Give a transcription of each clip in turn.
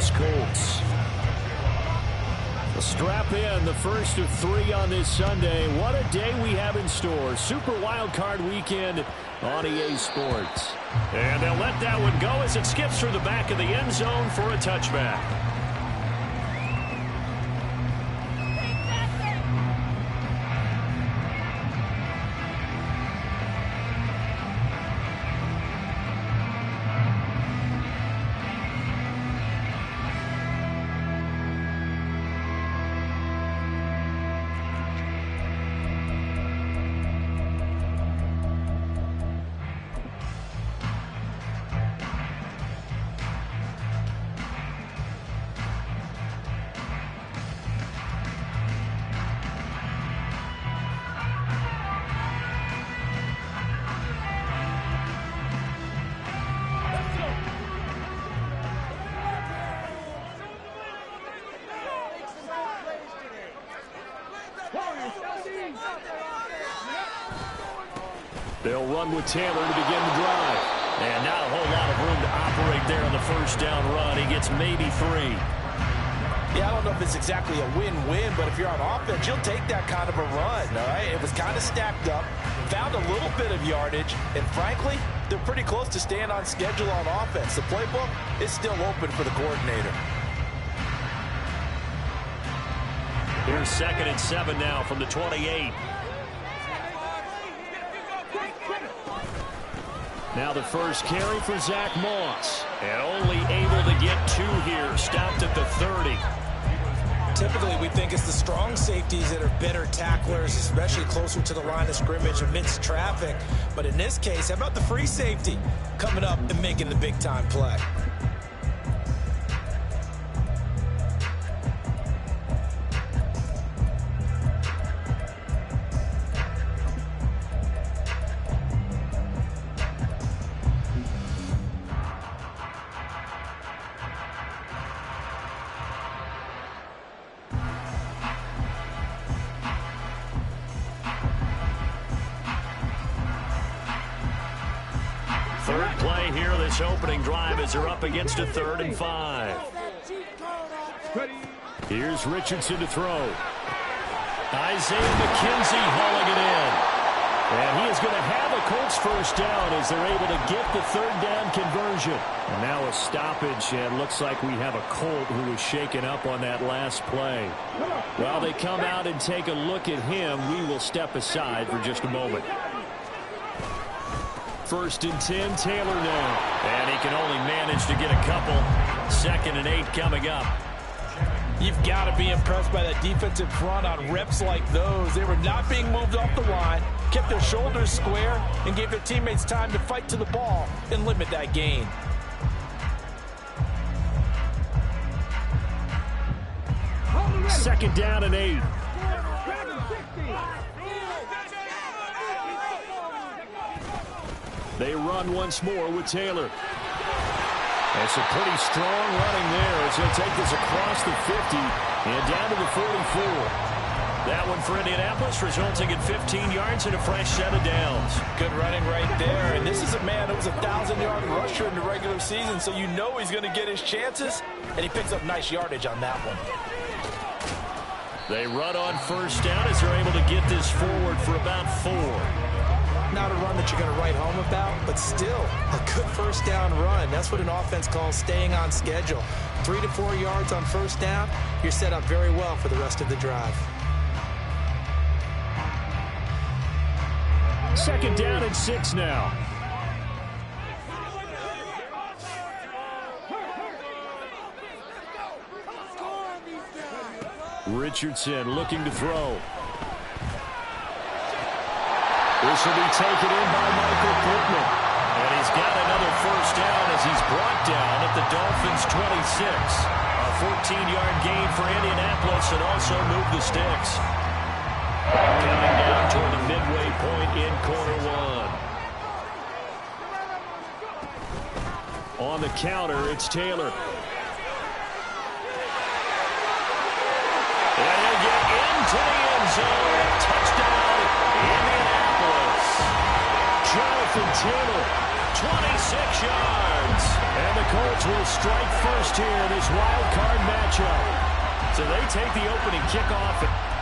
Indianapolis Colts. Strap in, the first of 3 on this Sunday. What a day we have in store. Super Wild Card Weekend on EA Sports. And they'll let that one go as it skips through the back of the end zone for a touchback. They'll run with Taylor to begin the drive. And not a whole lot of room to operate there on the first down run. He gets maybe 3. Yeah, I don't know if it's exactly a win-win, but if you're on offense, you'll take that kind of a run, all right? It was kind of stacked up, found a little bit of yardage, and frankly, they're pretty close to staying on schedule on offense. The playbook is still open for the coordinator. Here's 2nd and 7 now from the 28. Now the first carry for Zach Moss. And only able to get 2 here. Stopped at the 30. Typically, we think it's the strong safeties that are better tacklers, especially closer to the line of scrimmage amidst traffic. But in this case, how about the free safety coming up and making the big-time play? Third play here, this opening drive as they're up against a 3rd and 5. Here's Richardson to throw. Isaiah McKenzie hauling it in. And he is going to have a Colts first down as they're able to get the 3rd down conversion. And now a stoppage, and looks like we have a Colt who was shaken up on that last play. While they come out and take a look at him, we will step aside for just a moment. 1st and 10, Taylor now. And he can only manage to get a couple. 2nd and 8 coming up. You've got to be impressed by that defensive front on reps like those. They were not being moved off the line, kept their shoulders square, and gave their teammates time to fight to the ball and limit that gain. Second down and 8. They run once more with Taylor. And some pretty strong running there as he'll take this across the 50 and down to the 44. That one for Indianapolis, resulting in 15 yards and a fresh set of downs. Good running right there. And this is a man who was a 1,000-yard rusher in the regular season, so you know he's going to get his chances. And he picks up nice yardage on that one. They run on first down as they're able to get this forward for about 4. Not a run that you're going to write home about, but still a good first down run. That's what an offense calls staying on schedule. 3 to 4 yards on first down, you're set up very well for the rest of the drive. 2nd down and 6 now. Richardson looking to throw. This will be taken in by Michael Pittman. And he's got another first down as he's brought down at the Dolphins' 26. A 14-yard gain for Indianapolis and also moved the sticks. Coming down toward the midway point in quarter 1. On the counter, it's Taylor. And he'll get into the end zone. Touchdown, Indianapolis. Jonathan Taylor, 26 yards. And the Colts will strike first here in this wild card matchup. So they take the opening kickoff.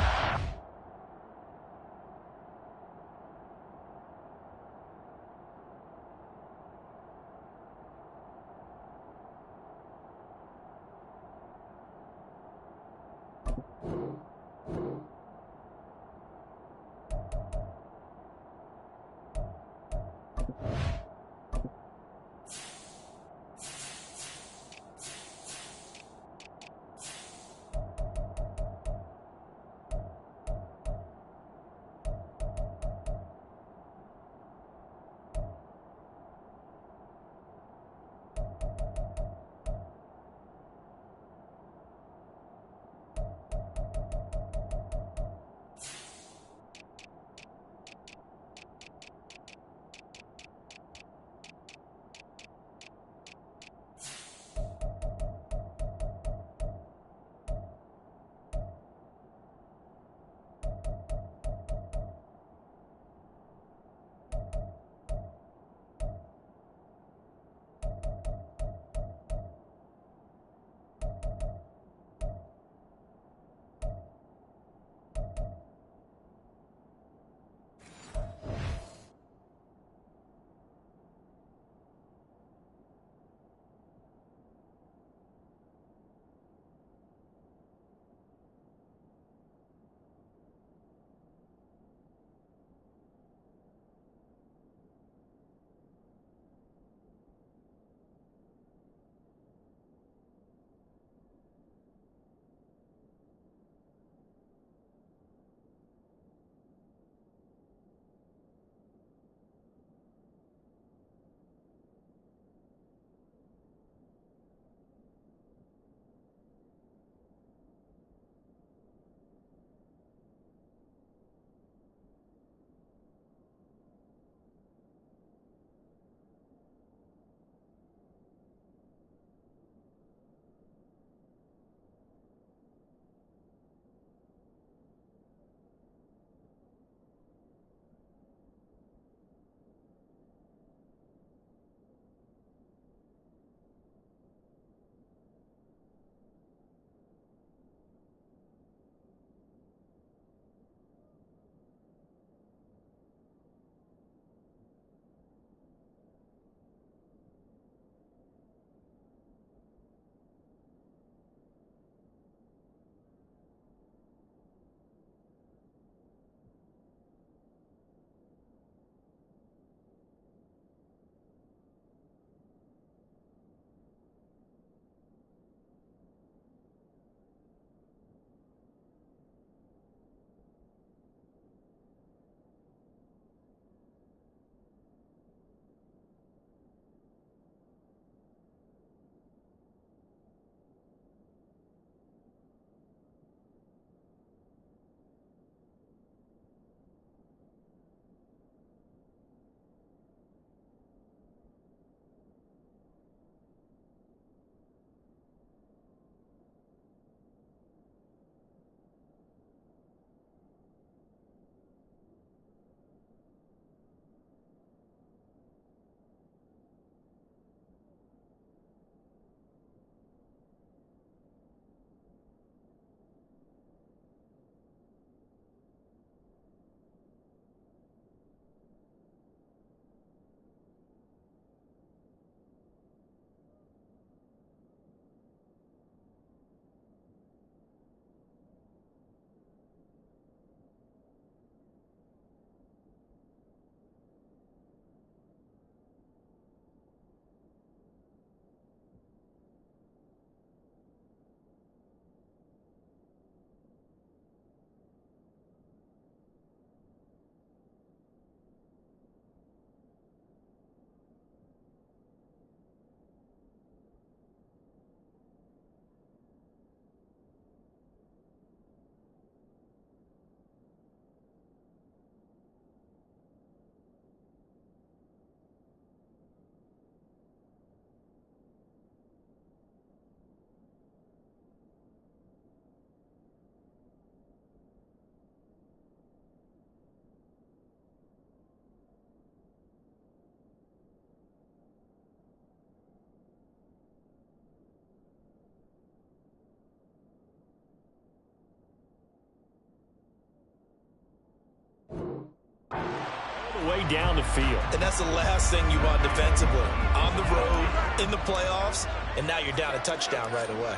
way down the field. And that's the last thing you want defensively. On the road, in the playoffs, and now you're down a touchdown right away.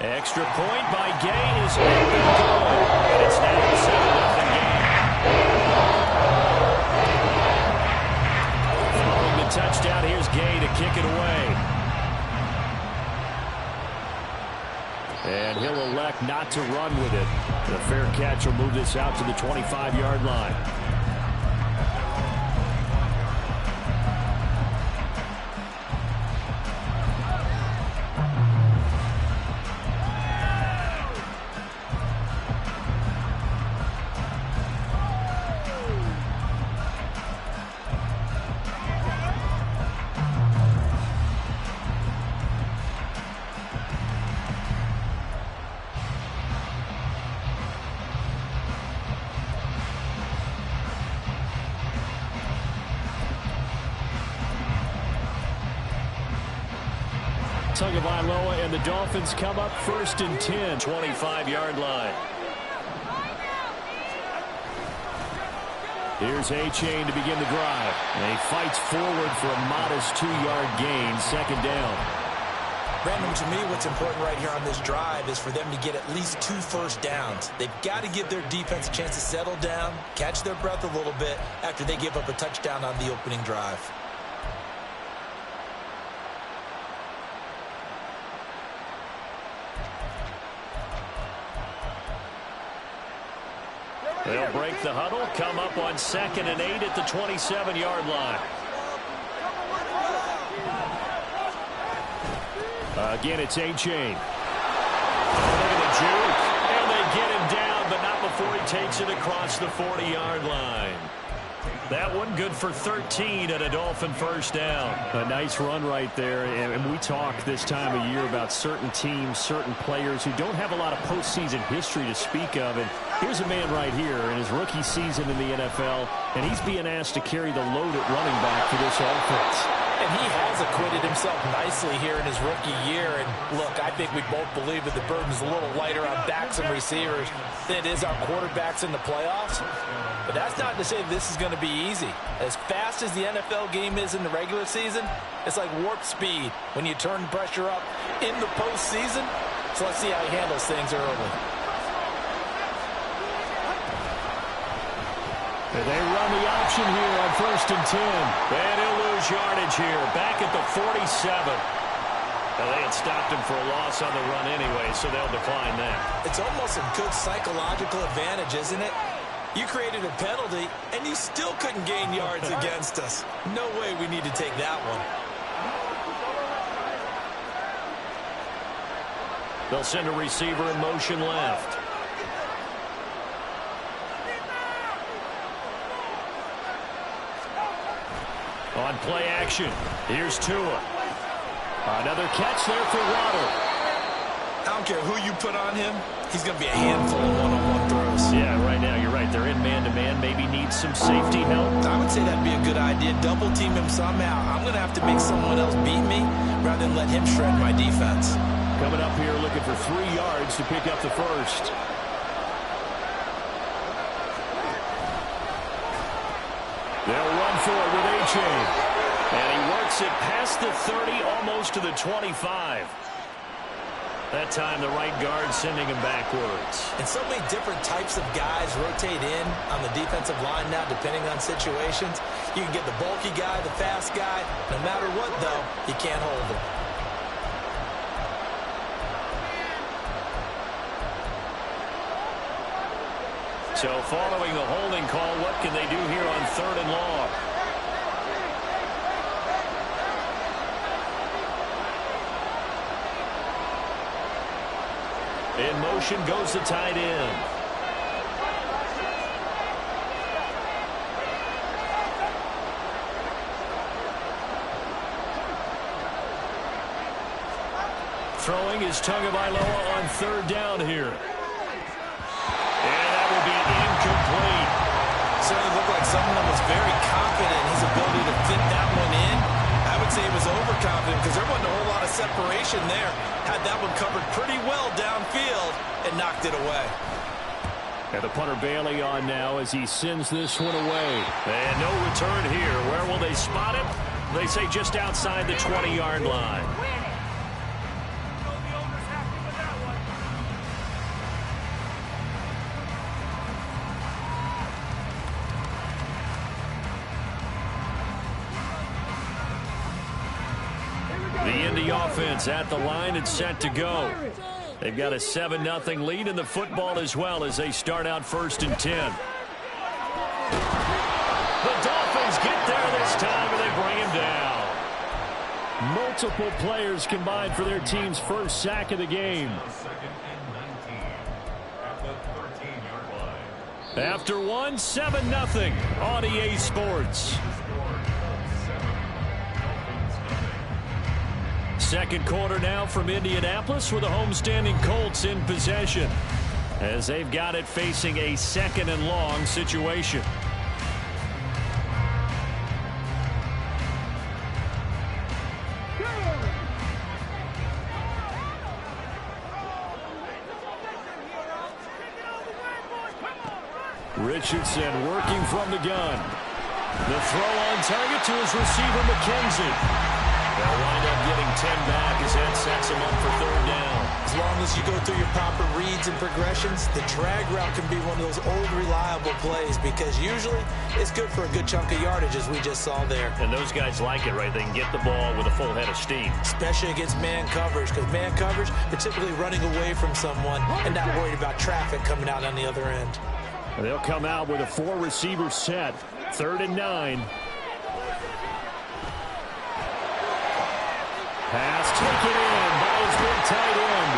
Extra point by Gay is up and good. And it's now a 7-0 game. Following the touchdown, here's Gay to kick it away. And he'll elect not to run with it. The fair catch will move this out to the 25-yard line. Tagovailoa and the Dolphins come up 1st and 10, 25-yard line. Here's A-Chain to begin the drive. And he fights forward for a modest 2-yard gain, 2nd down. Brandon, to me, what's important right here on this drive is for them to get at least 2 first downs. They've got to give their defense a chance to settle down, catch their breath a little bit after they give up a touchdown on the opening drive. They'll break the huddle, come up on 2nd and 8 at the 27-yard line. Again, it's A-Chain. Look at the juke, and they get him down, but not before he takes it across the 40-yard line. That one good for 13 and a Dolphin first down. A nice run right there, and we talk this time of year about certain teams, certain players who don't have a lot of postseason history to speak of, and here's a man right here in his rookie season in the NFL, and he's being asked to carry the load at running back for this offense. And he has acquitted himself nicely here in his rookie year. And look, I think we both believe that the burden's a little lighter on backs and receivers than it is our quarterbacks in the playoffs. But that's not to say this is going to be easy. As fast as the NFL game is in the regular season, it's like warp speed when you turn pressure up in the postseason. So let's see how he handles things early. And they run the option here on 1st and 10. And he'll lose yardage here. Back at the 47. Well, they had stopped him for a loss on the run anyway, so they'll decline that. It's almost a good psychological advantage, isn't it? You created a penalty, and you still couldn't gain yards against us. No way we need to take that one. They'll send a receiver in motion left. On play action, here's Tua. Another catch there for Waddle. I don't care who you put on him, he's going to be a handful of one-on-one throws. Yeah, right now, you're right. They're in man-to-man, maybe needs some safety help. I would say that'd be a good idea. Double team him somehow. I'm going to have to make someone else beat me rather than let him shred my defense. Coming up here looking for 3 yards to pick up the first. They'll run for it with A-Chain. And he works it past the 30, almost to the 25. That time the right guard sending him backwards. And so many different types of guys rotate in on the defensive line now, depending on situations. You can get the bulky guy, the fast guy. No matter what, though, you can't hold him. So following the holding call, what can they do here on 3rd and long? In motion goes the tight end. Throwing is Tagovailoa on 3rd down here. Incomplete. Certainly looked like someone was very confident in his ability to fit that one in. I would say he was overconfident because there wasn't a whole lot of separation there. Had that one covered pretty well downfield and knocked it away. And the punter Bailey on now as he sends this one away. And no return here. Where will they spot it? They say just outside the 20-yard line. The Indy offense at the line and set to go. They've got a 7-0 lead in the football as well as they start out 1st and 10. The Dolphins get there this time and they bring him down. Multiple players combined for their team's first sack of the game. After one, 7-0 on EA Sports. Second quarter now from Indianapolis with the homestanding Colts in possession as they've got it facing a 2nd and long situation. Richardson working from the gun. The throw on target to his receiver, McKenzie. They'll wind up getting 10 back as that sets him up for 3rd down. As long as you go through your proper reads and progressions, the drag route can be one of those old reliable plays because usually it's good for a good chunk of yardage as we just saw there. And those guys like it, right? They can get the ball with a full head of steam. Especially against man coverage because man coverage, they're typically running away from someone and not worried about traffic coming out on the other end. And they'll come out with a 4-receiver set, 3rd and 9. Pass taken in by his big tight end.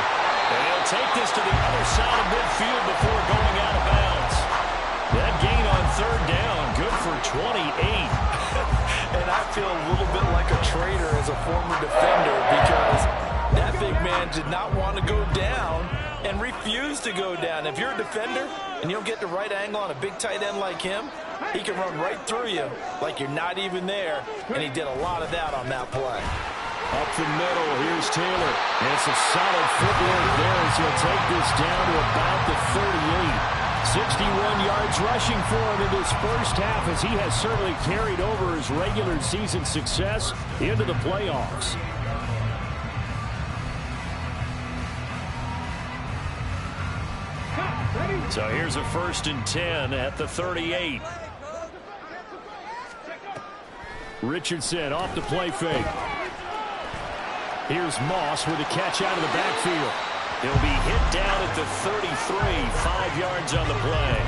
And he'll take this to the other side of midfield before going out of bounds. That gain on 3rd down, good for 28. And I feel a little bit like a traitor as a former defender because that big man did not want to go down and refused to go down. If you're a defender and you don't get the right angle on a big tight end like him, he can run right through you like you're not even there. And he did a lot of that on that play. Up the middle, here's Taylor. And some solid footwork there as he'll take this down to about the 38. 61 yards rushing for him in this first half as he has certainly carried over his regular season success into the playoffs. So here's a 1st and 10 at the 38. Richardson off the play fake. Here's Moss with a catch out of the backfield. He'll be hit down at the 33, 5 yards on the play.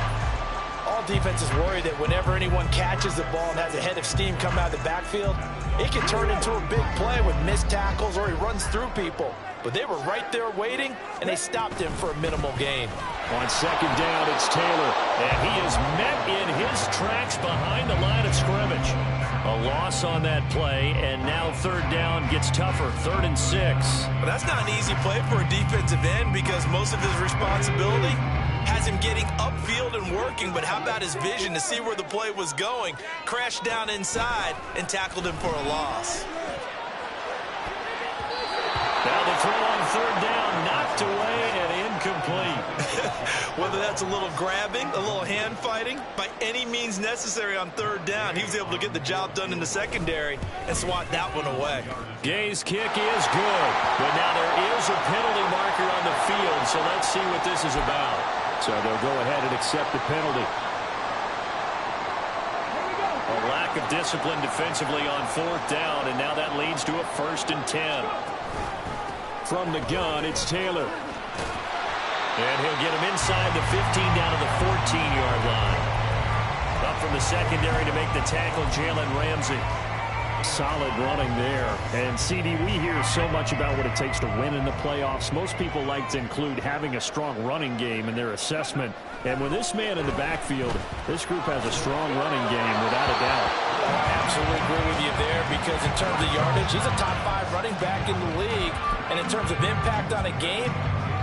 All defenses worry that whenever anyone catches the ball and has a head of steam come out of the backfield, it can turn into a big play with missed tackles or he runs through people. But they were right there waiting, and they stopped him for a minimal gain. On 2nd down, it's Taylor, and he is met in his tracks behind the line of scrimmage. A loss on that play, and now 3rd down gets tougher, 3rd and 6. Well, that's not an easy play for a defensive end because most of his responsibility has him getting upfield and working, but how about his vision to see where the play was going, crashed down inside, and tackled him for a loss. Now the throw on 3rd down, knocked away and incomplete. Whether that's a little grabbing, a little hand fighting, by any means necessary on 3rd down, he was able to get the job done in the secondary and swat that one away. Gay's kick is good, but now there is a penalty marker on the field, so let's see what this is about. So they'll go ahead and accept the penalty. A lack of discipline defensively on 4th down, and now that leads to a 1st and 10. From the gun, it's Taylor. And he'll get him inside the 15 down to the 14-yard line. Up from the secondary to make the tackle, Jalen Ramsey. Solid running there. And, CD, we hear so much about what it takes to win in the playoffs. Most people like to include having a strong running game in their assessment. And with this man in the backfield, this group has a strong running game without a doubt. Absolutely agree with you there because in terms of yardage, he's a top 5 running back in the league. And in terms of impact on a game,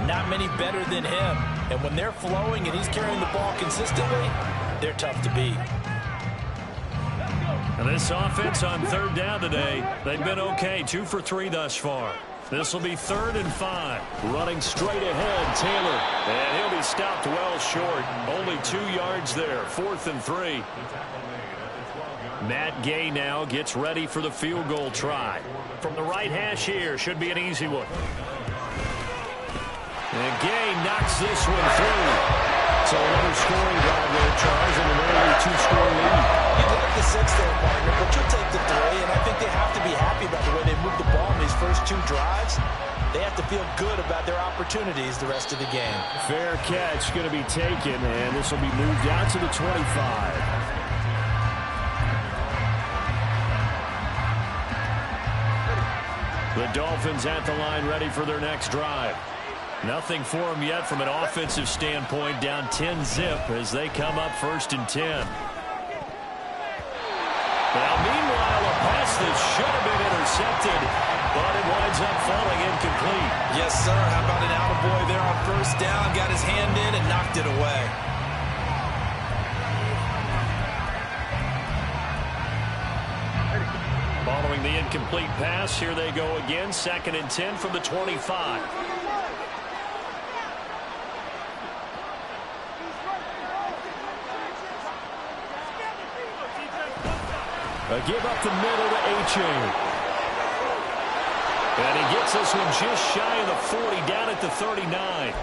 not many better than him. And when they're flowing and he's carrying the ball consistently, they're tough to beat. And this offense on 3rd down today, they've been okay, 2 for 3 thus far. This will be 3rd and 5. Running straight ahead, Taylor. And he'll be stopped well short. Only 2 yards there. 4th and 3. Matt Gay now gets ready for the field goal try. From the right hash here, should be an easy one. And Gay knocks this one through. So another scoring drive there, Charles, and an early 2-score lead. You'd like the 6 there, partner, but you'll take the 3, and I think they have to be happy about the way they moved the ball in these first 2 drives. They have to feel good about their opportunities the rest of the game. Fair catch going to be taken, and this will be moved out to the 25. The Dolphins at the line ready for their next drive. Nothing for them yet from an offensive standpoint, down 10-zip as they come up 1st and 10. Now, meanwhile, a pass that should have been intercepted, but it winds up falling incomplete. Yes, sir. How about an attaboy there on 1st down? Got his hand in and knocked it away. Following the incomplete pass, here they go again. 2nd and 10 from the 25. A give up the middle to A-Chain. And he gets this one just shy of the 40, down at the 39.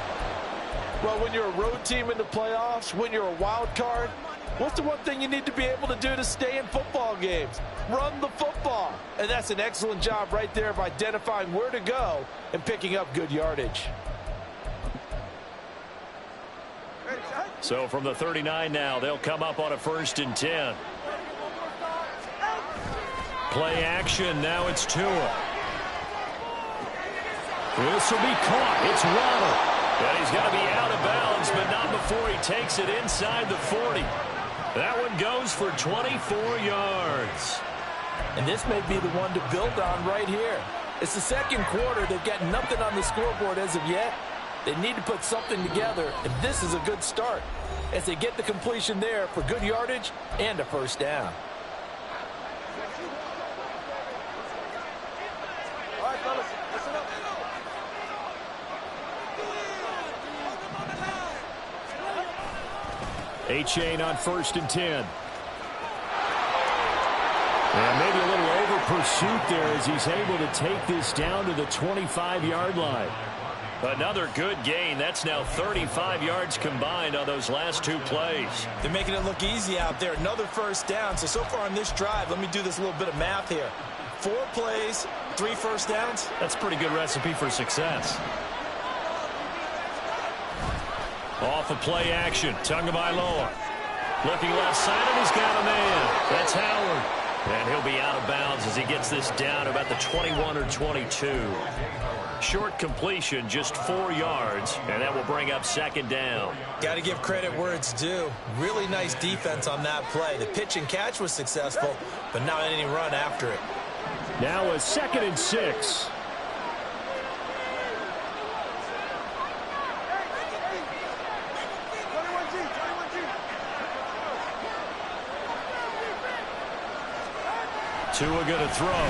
Well, when you're a road team in the playoffs, when you're a wild card, what's the one thing you need to be able to do to stay in football games? Run the football. And that's an excellent job right there of identifying where to go and picking up good yardage. So from the 39 now, they'll come up on a 1st and 10. Play action. Now it's Tua. This will be caught. It's Waddle. And he's going to be out of bounds, but not before he takes it inside the 40. That one goes for 24 yards. And this may be the one to build on right here. It's the 2nd quarter. They've got nothing on the scoreboard as of yet. They need to put something together, and this is a good start as they get the completion there for good yardage and a 1st down. A-Chain on 1st and 10. And maybe a little over pursuit there as he's able to take this down to the 25-yard line. Another good gain. That's now 35 yards combined on those last 2 plays. They're making it look easy out there. Another 1st down. So far on this drive, let me do this little bit of math here. 4 plays, 3 1st downs. That's a pretty good recipe for success. Off of play action, Tagovailoa. Looking left side, and he's got a man. That's Howard. And he'll be out of bounds as he gets this down about the 21 or 22. Short completion, just 4 yards, and that will bring up 2nd down. Got to give credit where it's due. Really nice defense on that play. The pitch and catch was successful, but not any run after it. Now a 2nd and 6. Tua going to throw.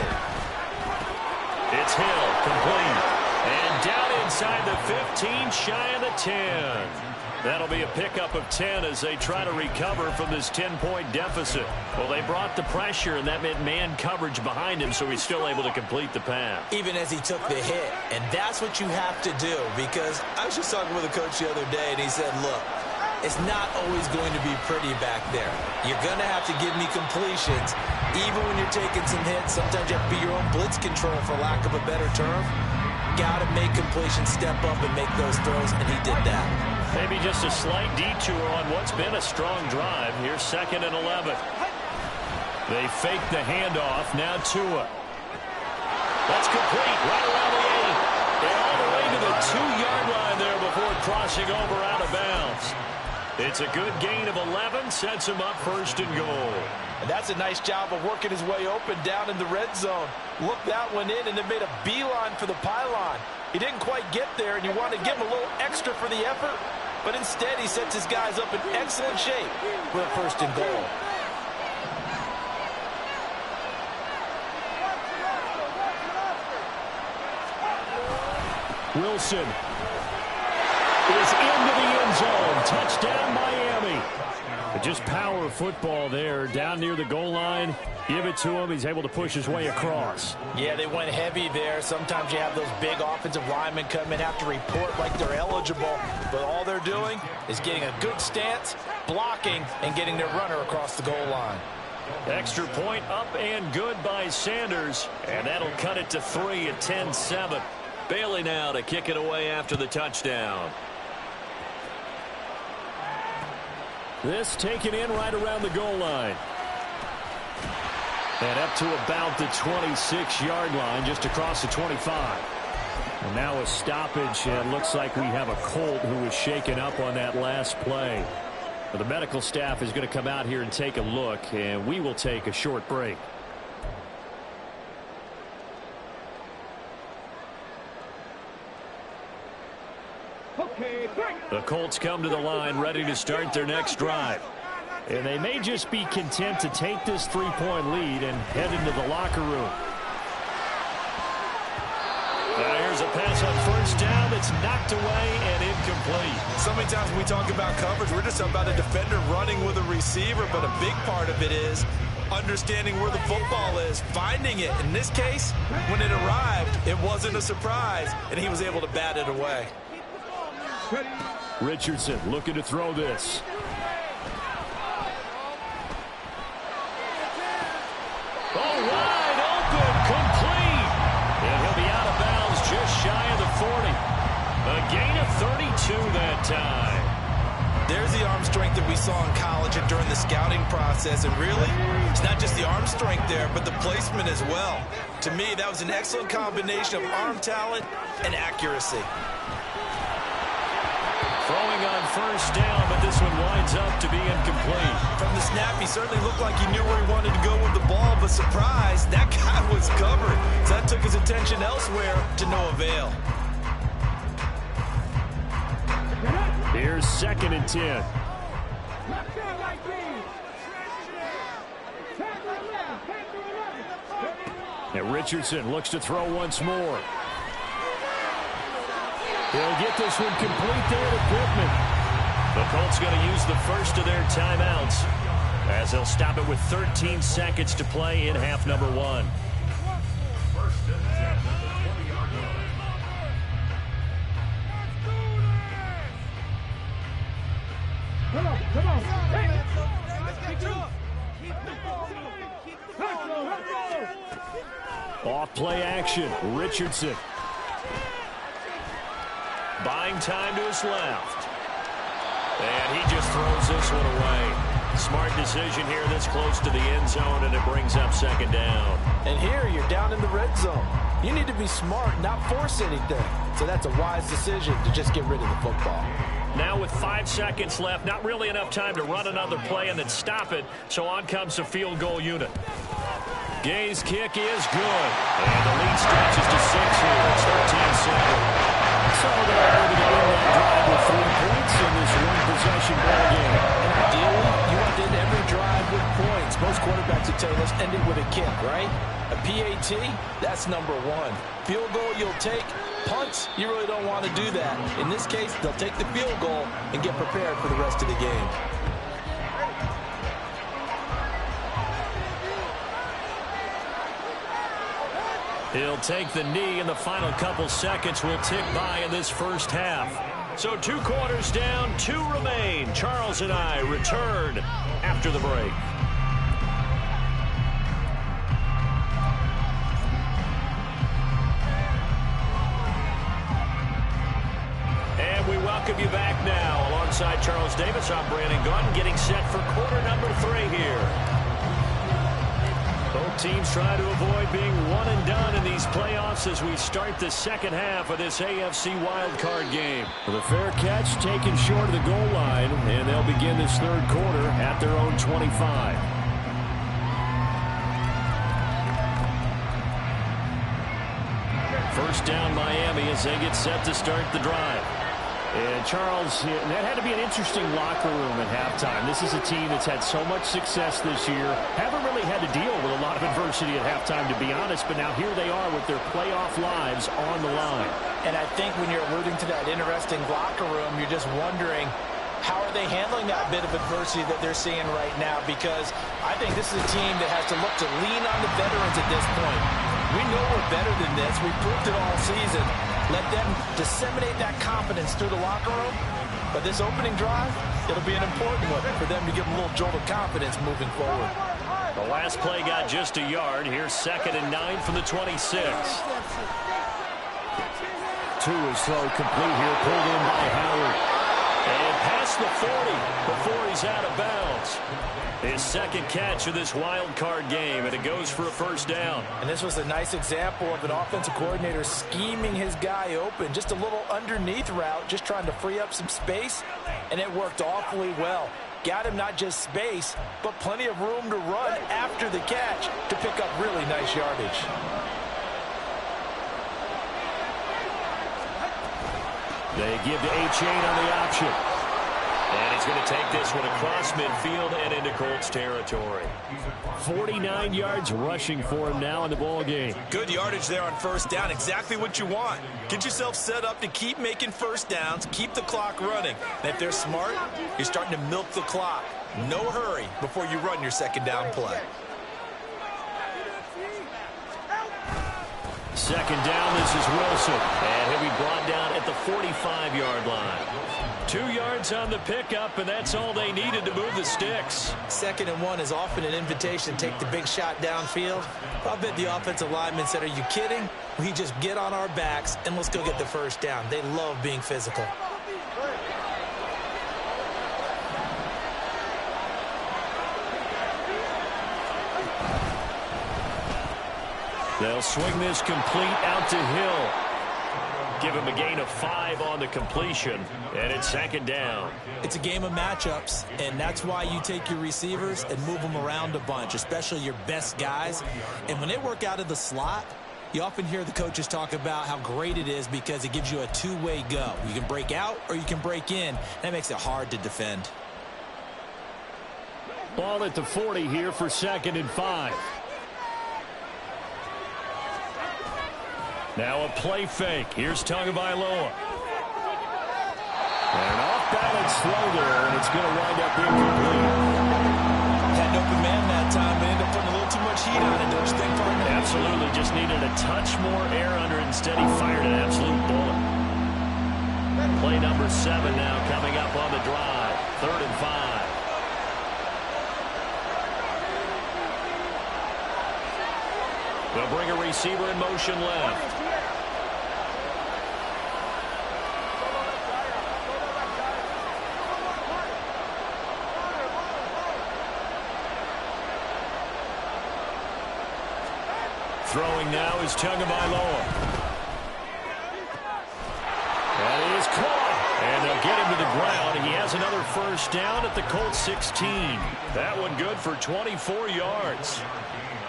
It's Hill, complete. And down inside the 15, shy of the 10. That'll be a pickup of 10 as they try to recover from this 10-point deficit. Well, they brought the pressure, and that meant man coverage behind him, so he's still able to complete the pass. Even as he took the hit. And that's what you have to do, because I was just talking with a coach the other day, and he said, look, it's not always going to be pretty back there. You're going to have to give me completions. Even when you're taking some hits, sometimes you have to be your own blitz control, for lack of a better term. Got to make completions, step up and make those throws, and he did that. Maybe just a slight detour on what's been a strong drive. Here's 2nd and 11. They fake the handoff. Now Tua. That's complete. Right around the 8. And all the way to the 2-yard line there before crossing over out of bounds. It's a good gain of 11. Sets him up 1st and goal. And that's a nice job of working his way open down in the red zone. Looked that one in and then made a beeline for the pylon. He didn't quite get there, and you want to give him a little extra for the effort. But instead, he sets his guys up in excellent shape for a 1st and goal. Wilson is into the end zone. Touchdown, Miami. But just power football there down near the goal line. Give it to him. He's able to push his way across. Yeah, they went heavy there. Sometimes you have those big offensive linemen come in, have to report like they're eligible. But all they're doing is getting a good stance, blocking, and getting their runner across the goal line. Extra point up and good by Sanders. And that'll cut it to 3 at 10-7. Bailey now to kick it away after the touchdown. This taken in right around the goal line. And up to about the 26-yard line, just across the 25. And now a stoppage, and it looks like we have a Colt who was shaken up on that last play. But the medical staff is going to come out here and take a look, and we will take a short break. The Colts come to the line ready to start their next drive. And they may just be content to take this 3-point lead and head into the locker room. Now here's a pass on first down that's knocked away and incomplete. So many times when we talk about coverage, we're just about a defender running with a receiver, but a big part of it is understanding where the football is, finding it. In this case, when it arrived, it wasn't a surprise, and he was able to bat it away. Richardson looking to throw this. Oh, wide open, complete. And he'll be out of bounds just shy of the 40. A gain of 32 that time. There's the arm strength that we saw in college and during the scouting process. And really, it's not just the arm strength there, but the placement as well. To me, that was an excellent combination of arm talent and accuracy. Throwing on first down, but this one winds up to be incomplete. From the snap, he certainly looked like he knew where he wanted to go with the ball, but surprise, that guy was covered. So that took his attention elsewhere to no avail. Here's 2nd and 10. And Richardson looks to throw once more. They'll get this one complete there to Pittman. The Colts going to use the first of their timeouts as they'll stop it with 13 seconds to play in half number 1. Off play action, Richardson. Buying time to his left. And he just throws this one away. Smart decision here this close to the end zone, and it brings up 2nd down. And here you're down in the red zone. You need to be smart, not force anything. So that's a wise decision to just get rid of the football. Now with 5 seconds left, not really enough time to run another play and then stop it. So on comes the field goal unit. Gay's kick is good. And the lead stretches to 6 here. It's 13-7. So they're able to begin that drive with 3 points in this one-possession ball game. And ideally, you want to end every drive with points. Most quarterbacks would tell us end it with a kick, right? A PAT, that's number 1. Field goal you'll take. Punts, you really don't want to do that. In this case, they'll take the field goal and get prepared for the rest of the game. He'll take the knee, and the final couple seconds will tick by in this first half. So 2 quarters down, 2 remain. Charles and I return after the break. And we welcome you back now. Alongside Charles Davis, I'm Brandon Gaudin, getting set for quarter number 3 here. Both teams try to avoid being one and done in these playoffs as we start the second half of this AFC wildcard game. The fair catch taken short of the goal line, and they'll begin this 3rd quarter at their own 25. First down Miami as they get set to start the drive. And Charles, that had to be an interesting locker room at halftime. This is a team that's had so much success this year. Haven't really had to deal with a lot of adversity at halftime, to be honest. But now here they are with their playoff lives on the line. And I think when you're alluding to that interesting locker room, you're just wondering, how are they handling that bit of adversity that they're seeing right now? Because I think this is a team that has to look to lean on the veterans at this point. We know we're better than this. We proved it all season. Let them disseminate that confidence through the locker room. But this opening drive, it'll be an important one for them to give them a little jolt of confidence moving forward. The last play got just a yard. Here's 2nd and 9 from the 26. To his throw, complete here, pulled in by Howard. And past the 40 before he's out of bounds. His second catch of this wild card game, and it goes for a first down. And this was a nice example of an offensive coordinator scheming his guy open. Just a little underneath route, just trying to free up some space, and it worked awfully well. Got him not just space, but plenty of room to run after the catch to pick up really nice yardage. They give to Achane on the option. And he's going to take this one across midfield and into Colts territory. 49 yards rushing for him now in the ball game. Good yardage there on first down. Exactly what you want. Get yourself set up to keep making first downs, keep the clock running. And if they're smart, you're starting to milk the clock. No hurry before you run your second down play. Second down, this is Wilson. And he'll be brought down at the 45-yard line. 2 yards on the pickup, and that's all they needed to move the sticks. 2nd and 1 is often an invitation to take the big shot downfield. I bet the offensive lineman said, are you kidding? We just get on our backs and let's go get the first down. They love being physical. They'll swing this complete out to Hill. Give him a gain of 5 on the completion, and it's 2nd down. It's a game of matchups, and that's why you take your receivers and move them around a bunch, especially your best guys. And when they work out of the slot, you often hear the coaches talk about how great it is because it gives you a two-way go. You can break out or you can break in. That makes it hard to defend. Ball at the 40 here for 2nd and 5. Now a play fake. Here's Tagovailoa. And an off-balance throw there, and it's going to wind up incomplete. Had an open man that time, but ended up putting a little too much heat on it, don't you think, partner? Absolutely. Just needed a touch more air under it. Instead, he fired an absolute bullet. Play number 7 now coming up on the drive. 3rd and 5. They'll bring a receiver in motion left. Throwing now is Tagovailoa. That is caught. And they'll get him to the ground. He has another first down at the Colts 16. That one good for 24 yards.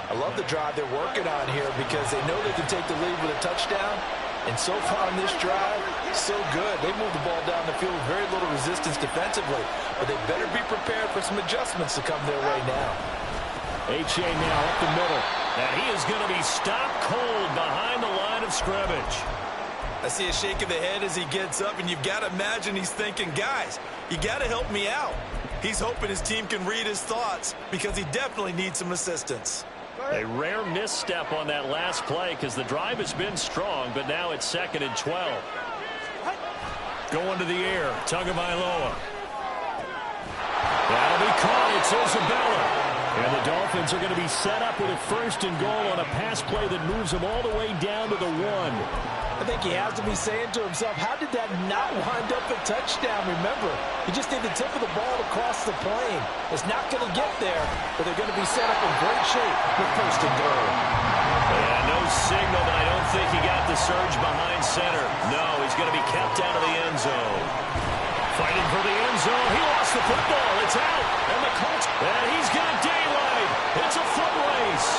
I love the drive they're working on here because they know they can take the lead with a touchdown. And so far on this drive, so good. They move the ball down the field with very little resistance defensively. But they better be prepared for some adjustments to come their way now. Achane now up the middle. And he is going to be stopped cold behind the line of scrimmage. I see a shake of the head as he gets up, and you've got to imagine he's thinking, guys, you got to help me out. He's hoping his team can read his thoughts because he definitely needs some assistance. A rare misstep on that last play because the drive has been strong, but now it's 2nd and 12. Going to the air, Tagovailoa. That'll be caught. It's Isabella. And the Dolphins are going to be set up with a 1st and goal on a pass play that moves them all the way down to the 1. I think he has to be saying to himself, how did that not wind up a touchdown? Remember, you just need the tip of the ball to cross the plane. It's not going to get there, but they're going to be set up in great shape with 1st and goal. Yeah, no signal, but I don't think he got the surge behind center. No, he's going to be kept out of the end zone. Fighting for the end zone. He lost the football. It's out. And the Colts. And he's got daylight. It's a foot race.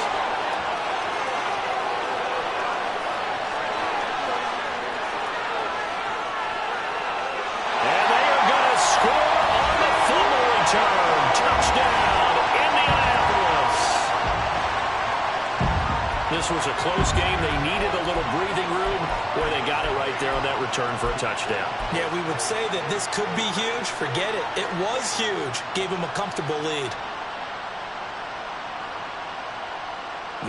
this was a close game. They needed a little breathing room, where they got it right there on that return for a touchdown. Yeah, we would say that this could be huge. Forget it. It was huge. Gave them a comfortable lead.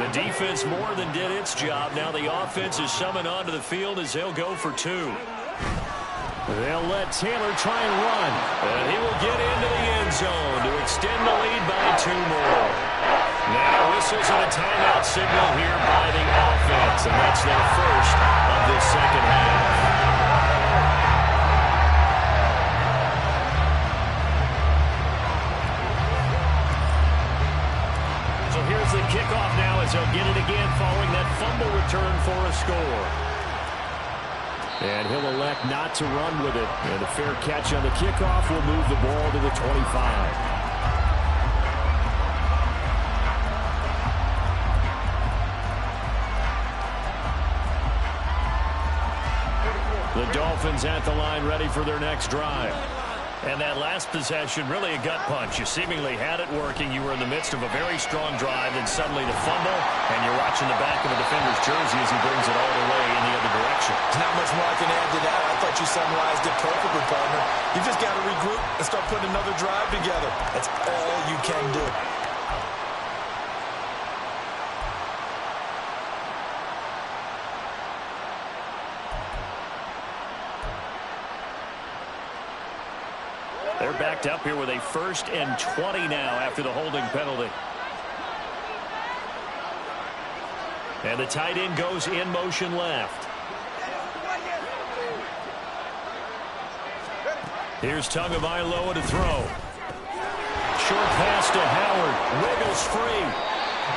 The defense more than did its job. Now the offense is summoned onto the field as they'll go for two. They'll let Taylor try and run. And he will get into the end zone to extend the lead by 2 more. Now whistles and a timeout signal here by the offense. And that's their first of this second half. So here's the kickoff now as they'll get it again following that fumble return for a score. And he'll elect not to run with it. And a fair catch on the kickoff will move the ball to the 25. The Dolphins at the line ready for their next drive. And that last possession, really a gut punch. You seemingly had it working. You were in the midst of a very strong drive, then suddenly the fumble, and you're watching the back of the defender's jersey as he brings it all the way in the other direction. There's not much more I can add to that. I thought you summarized it perfectly, partner. You just got to regroup and start putting another drive together. That's all you can do. They're backed up here with a 1st and 20 now after the holding penalty. And the tight end goes in motion left. Here's Tagovailoa to throw. Short pass to Howard. Wiggles free.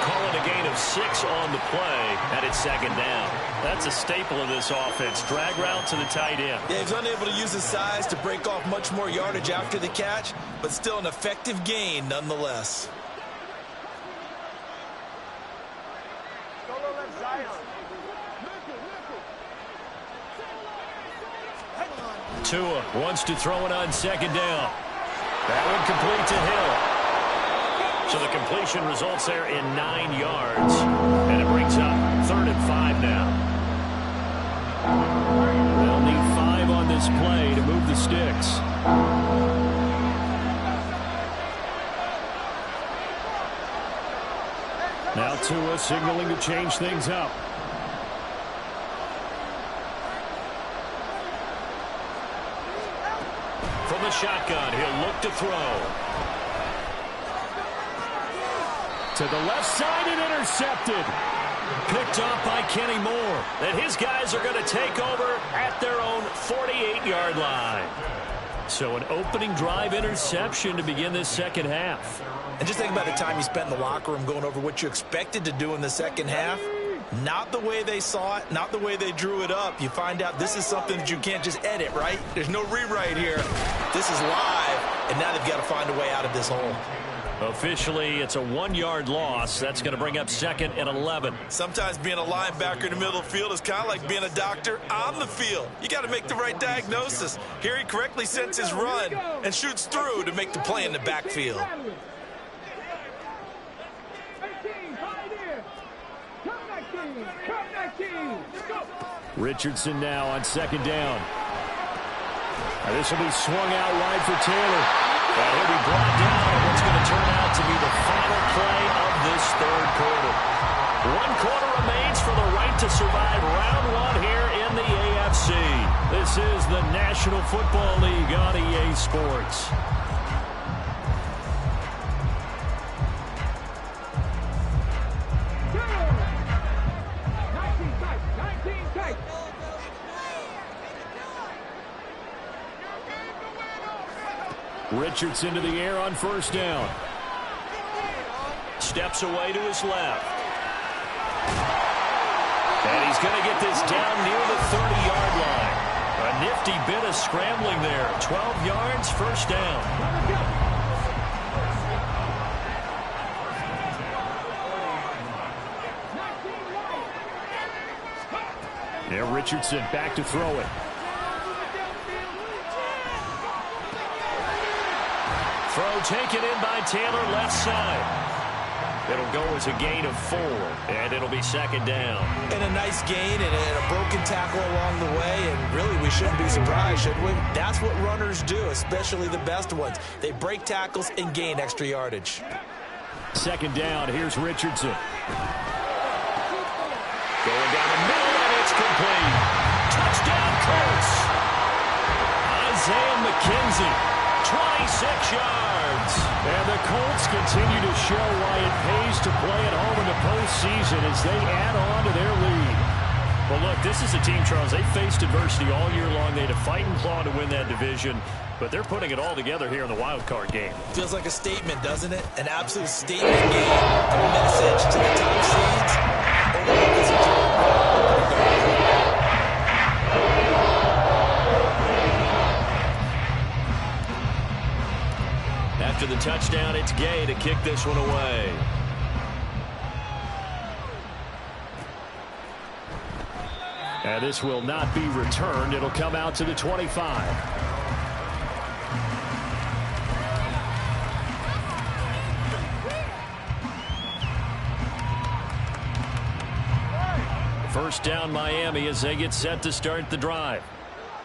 Call it a gain of 6 on the play, and it's 2nd down. That's a staple of this offense. Drag route to the tight end. Yeah, he's unable to use his size to break off much more yardage after the catch, but still an effective gain nonetheless. Tua wants to throw it on 2nd down. That one complete to Hill. So the completion results there in 9 yards. And it brings up 3rd and 5 now. They'll need 5 on this play to move the sticks. Now Tua signaling to change things up. From the shotgun, he'll look to throw. To the left side and intercepted. Picked off by Kenny Moore. And his guys are going to take over at their own 48-yard line. So an opening drive interception to begin this second half. And just think about the time you spent in the locker room going over what you expected to do in the second half. Not the way they saw it, not the way they drew it up. You find out this is something that you can't just edit, right? There's no rewrite here. This is live, and now they've got to find a way out of this hole. Officially, it's a 1-yard loss. That's going to bring up 2nd and 11. Sometimes being a linebacker in the middle of the field is kind of like being a doctor on the field. You got to make the right diagnosis. Here he correctly sets his run and shoots through to make the play in the backfield. Richardson now on 2nd down. This will be swung out wide for Taylor. And he'll be brought down on what's going to turn out to be the final play of this 3rd quarter. 1 quarter remains for the right to survive round 1 here in the AFC. This is the National Football League on EA Sports. Richardson to the air on 1st down. Steps away to his left. And he's going to get this down near the 30-yard line. A nifty bit of scrambling there. 12 yards, 1st down. Yeah, Richardson back to throw it. Throw taken in by Taylor, left side. It'll go as a gain of 4, and it'll be second down. And a nice gain and a broken tackle along the way, and really we shouldn't be surprised, should we? That's what runners do, especially the best ones. They break tackles and gain extra yardage. Second down, here's Richardson. Going down the middle, and it's complete. Touchdown, Colts. Isaiah McKenzie. 26 yards. And the Colts continue to show why it pays to play at home in the postseason as they add on to their lead. Well, look, this is a team, Charles. They faced adversity all year long. They had to fight and claw to win that division, but they're putting it all together here in the wild card game. Feels like a statement, doesn't it? An absolute statement game. A message to the top seeds. After the touchdown, it's Gay to kick this one away. And this will not be returned. It'll come out to the 25. First down, Miami, as they get set to start the drive.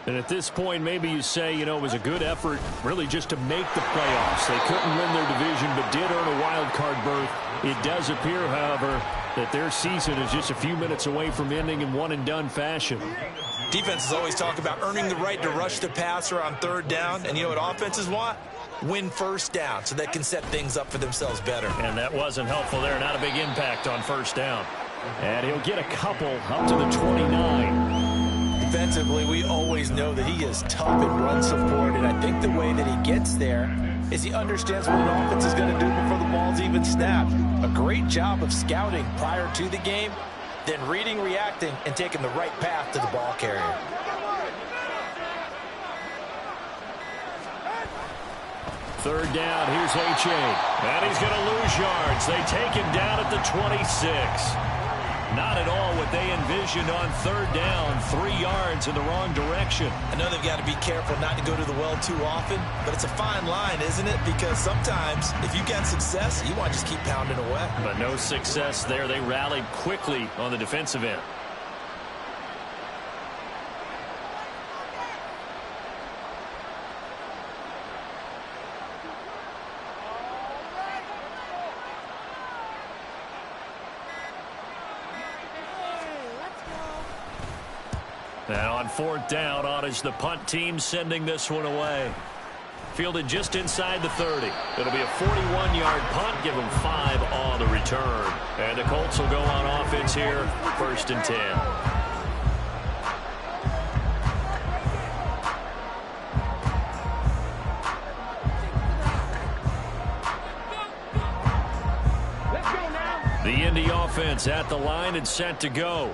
And at this point, maybe you say, you know, it was a good effort really just to make the playoffs. They couldn't win their division, but did earn a wild card berth. It does appear, however, that their season is just a few minutes away from ending in one-and-done fashion. Defenses always talk about earning the right to rush the passer on third down. And you know what offenses want? Win first down so they can set things up for themselves better. And that wasn't helpful there. Not a big impact on first down. And he'll get a couple up to the 29. Defensively, we always know that he is tough in run support, and I think the way that he gets there is he understands what an offense is going to do before the ball's even snapped. A great job of scouting prior to the game, then reading, reacting, and taking the right path to the ball carrier. Third down, here's H.A. And he's going to lose yards. They take him down at the 26. Not at all what they envisioned on third down. 3 yards in the wrong direction. I know they've got to be careful not to go to the well too often, but it's a fine line, isn't it? Because sometimes if you get success, you want to just keep pounding away. But no success there. They rallied quickly on the defensive end. And on fourth down, on is the punt team sending this one away. Fielded just inside the 30. It'll be a 41-yard punt. Give them 5 on the return. And the Colts will go on offense here, 1st and 10. The Indy offense at the line and set to go.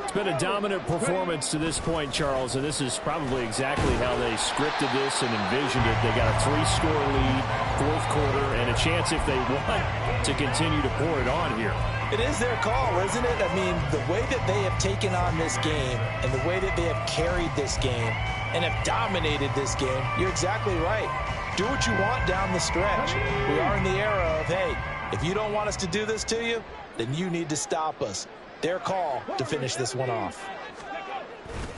It's been a dominant performance to this point, Charles, and this is probably exactly how they scripted this and envisioned it. They got a 3-score lead, 4th quarter, and a chance if they want to continue to pour it on here. It is their call, isn't it? I mean, the way that they have taken on this game and the way that they have carried this game and have dominated this game, you're exactly right. Do what you want down the stretch. We are in the era of, hey, if you don't want us to do this to you, then you need to stop us. Their call to finish this one off.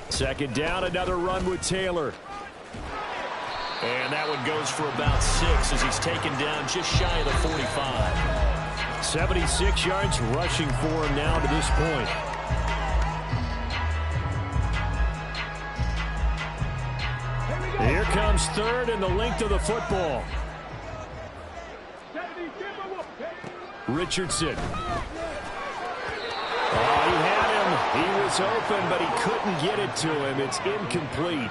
Second down, another run with Taylor. And that one goes for about 6 as he's taken down just shy of the 45. 76 yards rushing for him now to this point. Here comes third and the length of the football. Richardson. Oh, he had him. He was open, but he couldn't get it to him. It's incomplete.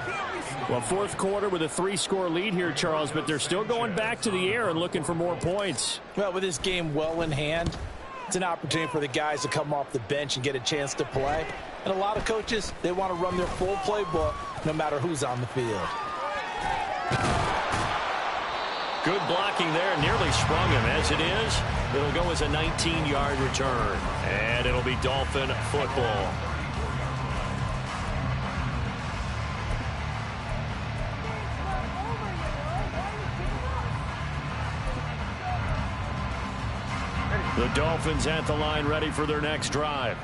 Well, 4th quarter with a 3-score lead here, Charles, but they're still going back to the air and looking for more points. Well, with this game well in hand, it's an opportunity for the guys to come off the bench and get a chance to play. And a lot of coaches, they want to run their full playbook no matter who's on the field. Good blocking there. Nearly sprung him. As it is, it'll go as a 19-yard return. And it'll be Dolphin football. The Dolphins at the line ready for their next drive.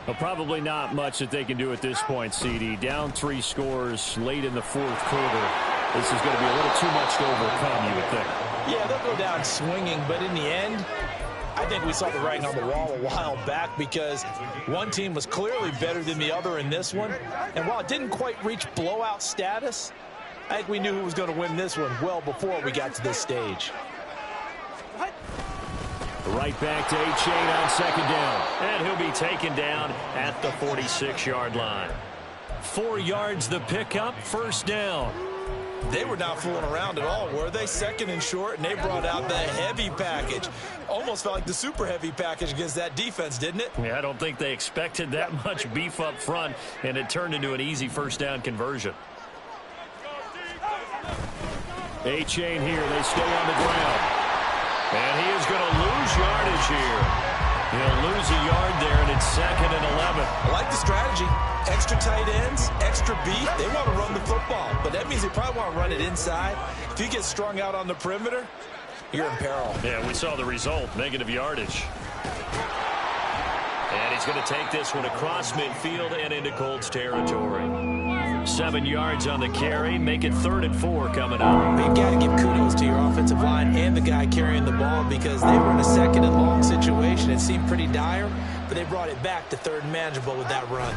Well, probably not much that they can do at this point, CD. Down 3 scores late in the fourth quarter. This is going to be a little too much to overcome, you would think. Yeah, they'll go down swinging, but in the end, I think we saw the writing on the wall a while back because one team was clearly better than the other in this one. And while it didn't quite reach blowout status, I think we knew who was going to win this one well before we got to this stage. Right back to Achane on second down. And he'll be taken down at the 46-yard line. 4 yards the pickup, first down. They were not fooling around at all, were they? Second and short, and they brought out the heavy package. Almost felt like the super heavy package against that defense, didn't it? Yeah, I don't think they expected that much beef up front, and it turned into an easy first down conversion. Achane here, they stay on the ground. And he is going to lose yardage here. He'll lose a yard there, and it's 2nd and 11. I like the strategy. Extra tight ends, extra beef. They want to run the football, but that means they probably want to run it inside. If you get strung out on the perimeter, you're in peril. Yeah, we saw the result, negative yardage. And he's going to take this one across midfield and into Colts territory. 7 yards on the carry. Make it 3rd and 4 coming up. You've got to give kudos to your offensive line and the guy carrying the ball because they were in a 2nd and long situation. It seemed pretty dire, but they brought it back to 3rd and manageable with that run.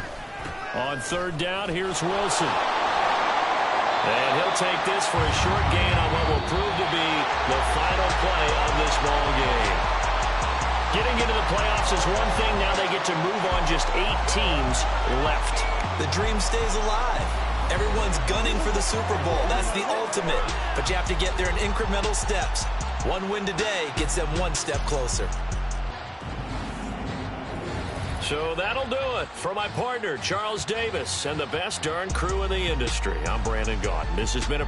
On 3rd down, here's Wilson. And he'll take this for a short gain on what will prove to be the final play of this ball game. Getting into the playoffs is one thing. Now they get to move on. Just 8 teams left. The dream stays alive. Everyone's gunning for the Super Bowl. That's the ultimate. But you have to get there in incremental steps. One win today gets them one step closer. So that'll do it for my partner, Charles Davis, and the best darn crew in the industry. I'm Brandon Gaudin. This has been a